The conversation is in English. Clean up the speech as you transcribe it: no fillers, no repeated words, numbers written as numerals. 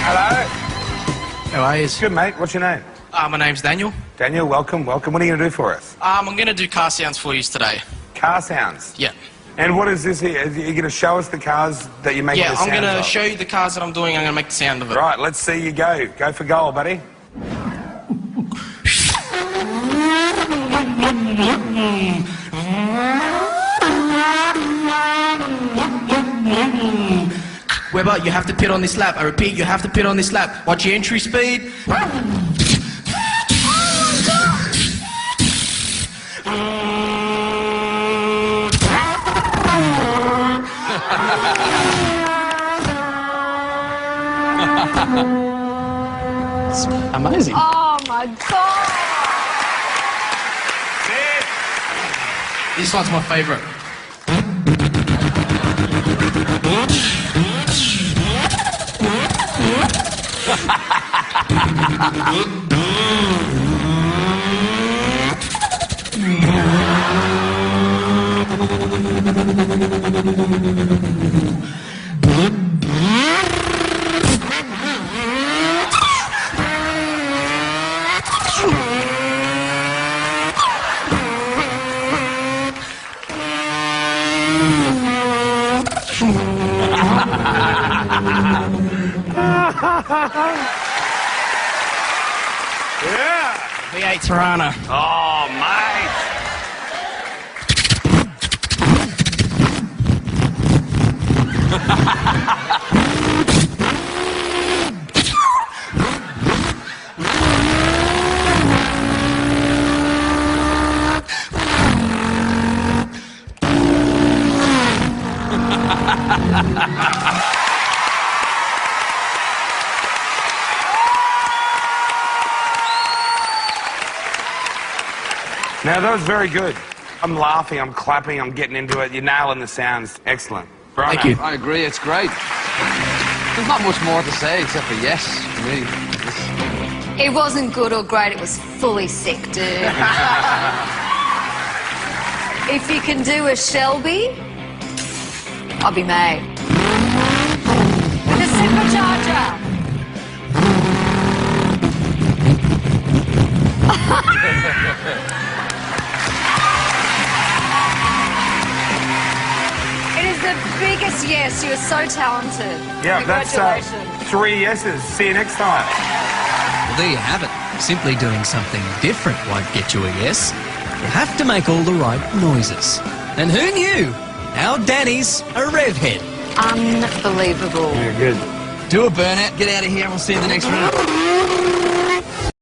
Hello. How are you? Good, mate. What's your name? My name's Daniel. Daniel, welcome, welcome. What are you going to do for us? I'm going to do car sounds for you today. Car sounds? Yeah. And what is this here? Are you going to show us the cars that you're making the sounds I'm going to of? show you the cars that I'm doing. I'm going to make the sound of it. Right, let's see you go. Go for goal, buddy. Webber, you have to pit on this lap. I repeat, you have to pit on this lap. Watch your entry speed. It's amazing. Oh my God! This one's my favourite. Yeah. V8 Tirana. Oh, mate. Now, that was very good. I'm laughing, I'm clapping, I'm getting into it. You're nailing the sounds. Excellent. Right. Thank you. I agree, it's great. There's not much more to say except for yes, really. It wasn't good or great, it was fully sick, dude. If you can do a Shelby, I'll be made. The supercharger! It is the biggest yes. You're so talented. Yeah, that's Congratulations. 3 yeses. See you next time. Well, there you have it. Simply doing something different won't get you a yes. You have to make all the right noises. And who knew? Our Danny's a rev head. Unbelievable. Yeah, good. Do a burnout, get out of here, and we'll see you in the next round.